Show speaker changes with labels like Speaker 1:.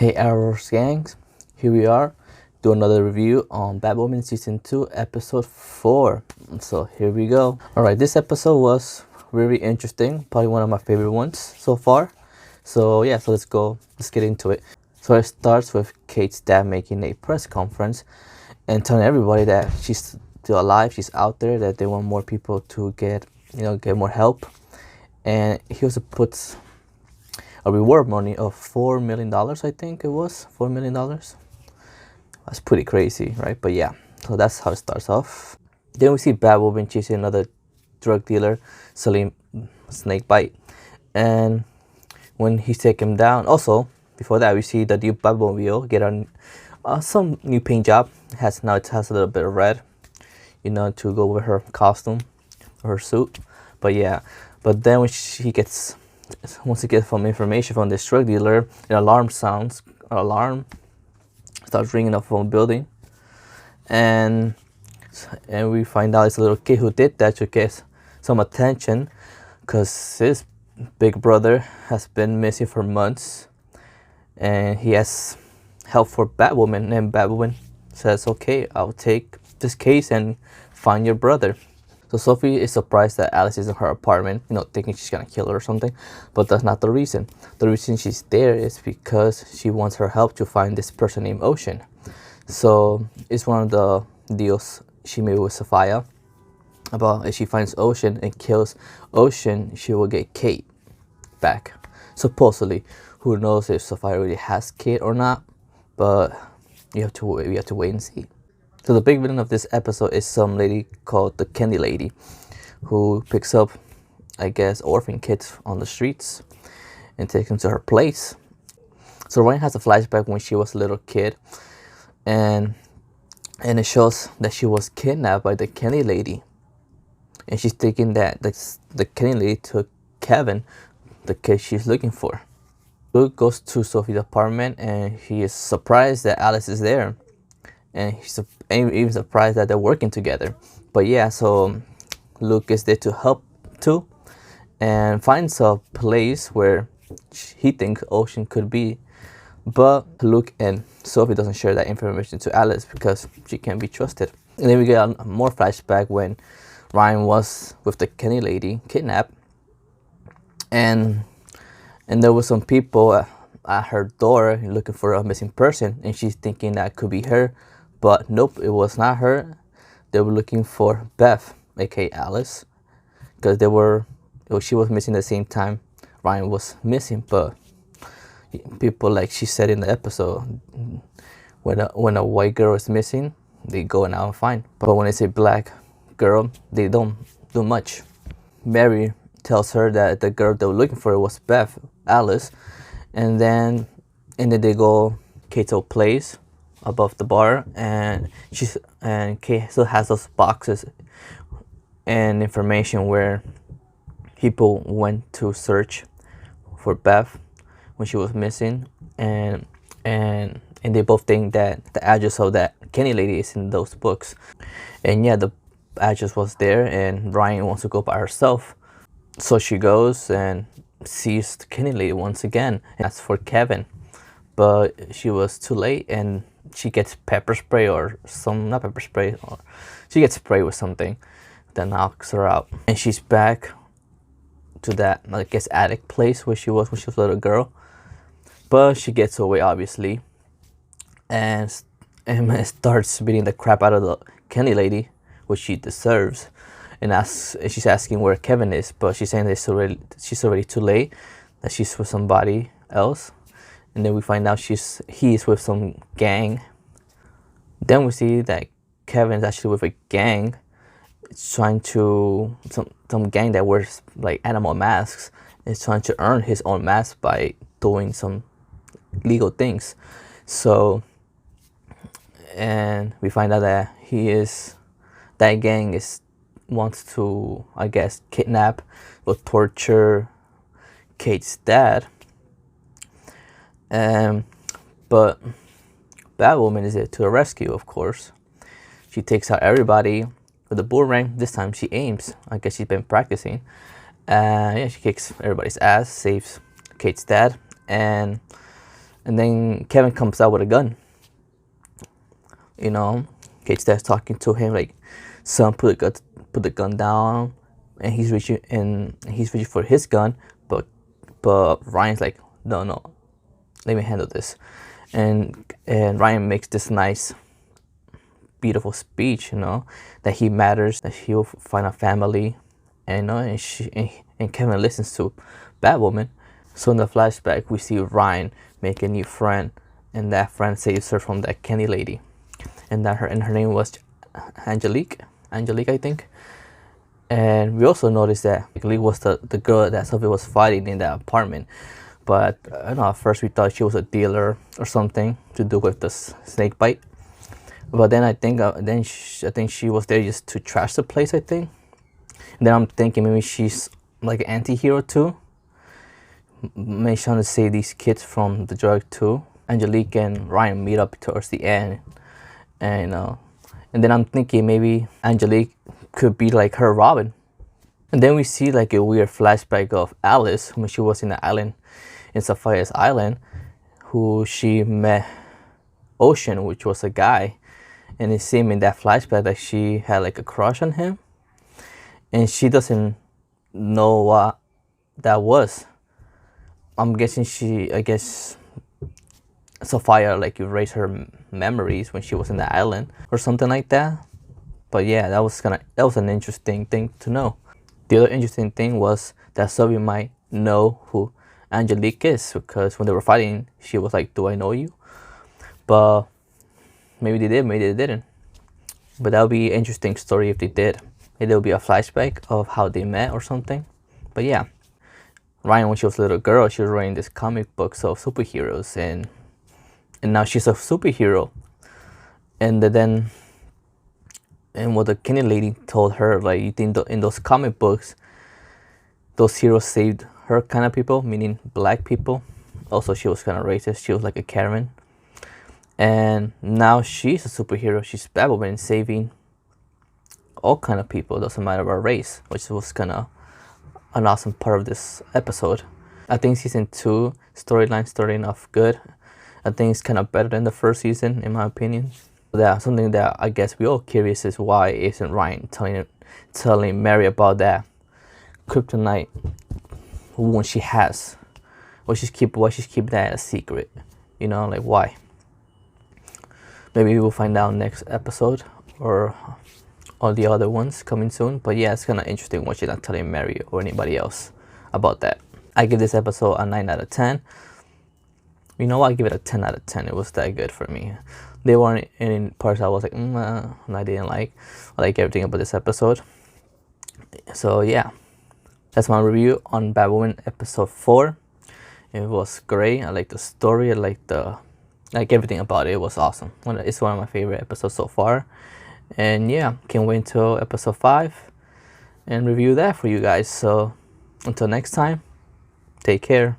Speaker 1: Hey Arrowverse gangs, here we are, do another review on Batwoman Season 2 Episode 4. So here we go. Alright, this episode was really interesting, probably one of my favorite ones so far. So yeah, let's get into it. So it starts with Kate's dad making a press conference and telling everybody that she's still alive, she's out there, that they want more people to get more help. And he also puts a reward money of $4 million, I think it was $4 million. That's pretty crazy, right? But yeah, so that's how it starts off. Then we see Batwoman chasing another drug dealer selling snake bite, and when he take him down, also before that we see the new Batmobile get on some new paint job. It has a little bit of red, to go with her costume, her suit. But yeah, but then when once he gets some information from this drug dealer, an alarm starts ringing up from the building, and we find out it's a little kid who did that to get some attention, because his big brother has been missing for months, and he has help for Batwoman, and Batwoman says, okay, I'll take this case and find your brother. So Sophie is surprised that Alice is in her apartment, thinking she's gonna kill her or something, but that's not the reason. The reason she's there is because she wants her help to find this person named Ocean. So it's one of the deals she made with Sophia about if she finds Ocean and kills Ocean, she will get Kate back. Supposedly, who knows if Sophia really has Kate or not, but we have to wait and see. So the big villain of this episode is some lady called the Candy Lady, who picks up, I guess, orphan kids on the streets and takes them to her place. So Ryan has a flashback when she was a little kid, and it shows that she was kidnapped by the Candy Lady, and she's thinking that the Candy Lady took Kevin, the kid she's looking for. Luke goes to Sophie's apartment, and he is surprised that Alice is there. And he's even surprised that they're working together. But yeah, so Luke is there to help too, and finds a place where he thinks Ocean could be. But Luke and Sophie doesn't share that information to Alice because she can't be trusted. And then we get a more flashback when Ryan was with the Kenny lady kidnapped, and there were some people at her door looking for a missing person, and she's thinking that could be her. But nope, it was not her. They were looking for Beth, aka Alice, because she was missing at the same time Ryan was missing. But people, like she said in the episode, when a white girl is missing, they go out and find. But when it's a black girl, they don't do much. Mary tells her that the girl they were looking for was Beth, Alice, and then they go Kate's old place above the bar, and Kate still has those boxes and information where people went to search for Beth when she was missing, and they both think that the address of that Kenny lady is in those books. And yeah, the address was there, and Ryan wants to go by herself, so she goes and sees the Kenny lady once again and asks for Kevin, but she was too late, and she gets pepper spray not pepper spray, or she gets sprayed with something that knocks her out. And she's back to that, I guess, attic place where she was when she was a little girl. But she gets away, obviously, and starts beating the crap out of the Candy lady, which she deserves. And she's asking where Kevin is, but she's saying that she's already too late, that she's with somebody else. And then we find out he's with some gang. Then we see that Kevin is actually with a gang. It's trying to some gang that wears like animal masks. Is trying to earn his own mask by doing some legal things. So, and we find out that that gang wants to, I guess, kidnap or torture Kate's dad. But Batwoman is there to the rescue, of course. She takes out everybody with a boomerang. This time she aims. I guess she's been practicing. Yeah, she kicks everybody's ass, saves Kate's dad, and And then Kevin comes out with a gun. You know, Kate starts talking to him like, "Son, put the gun down." And he's reaching for his gun, but Ryan's like, "No, no, let me handle this." And Ryan makes this nice, beautiful speech, you know, that he matters, that he'll find a family, and and Kevin listens to Batwoman. So in the flashback, we see Ryan make a new friend, and that friend saves her from that Kenny lady, and her name was Angelique, I think. And we also noticed that Lee was the girl that Sophie was fighting in that apartment. But I don't know, at first we thought she was a dealer or something to do with the snake bite. But then I think she was there just to trash the place, I think. And then I'm thinking maybe she's like an anti-hero too. Maybe trying to save these kids from the drug too. Angelique and Ryan meet up towards the end. And then I'm thinking maybe Angelique could be like her Robin. And then we see like a weird flashback of Alice when she was in the island, in Sapphire's Island, who she met Ocean, which was a guy. And it seemed in that flashback that she had like a crush on him. And she doesn't know what that was. I'm guessing I guess Sapphire like erased her memories when she was in the island or something like that. But yeah, that was an interesting thing to know. The other interesting thing was that Sophie might know who Angelique is, because when they were fighting, she was like, "Do I know you?" But maybe they did, maybe they didn't. But that would be an interesting story if they did. Maybe there would be a flashback of how they met or something. But yeah, Ryan, when she was a little girl, she was reading these comic books of superheroes, and now she's a superhero. And what the Kenny lady told her, like, you think in those comic books, those heroes saved her kind of people, meaning black people. Also, she was kind of racist. She was like a Karen. And now she's a superhero. She's Batwoman, saving all kind of people. Doesn't matter about race, which was kind of an awesome part of this episode. I think season 2 storyline starting off good. I think it's kind of better than the first season, in my opinion. Yeah, something that I guess we're all curious is why isn't Ryan telling Mary about that kryptonite wound she has? Why she's keep that a secret? You know, like why? Maybe we'll find out next episode or the other ones coming soon. But yeah, it's kind of interesting why she's not telling Mary or anybody else about that. I give this episode a 9 out of 10. You know what? I give it a 10 out of 10. It was that good for me. There weren't any parts I was like, I didn't like. I like everything about this episode. So yeah, that's my review on Batwoman episode 4. It was great. I like the story. I like everything about it. It was awesome. It's one of my favorite episodes so far. And yeah, can't wait until episode 5 and review that for you guys. So until next time, take care.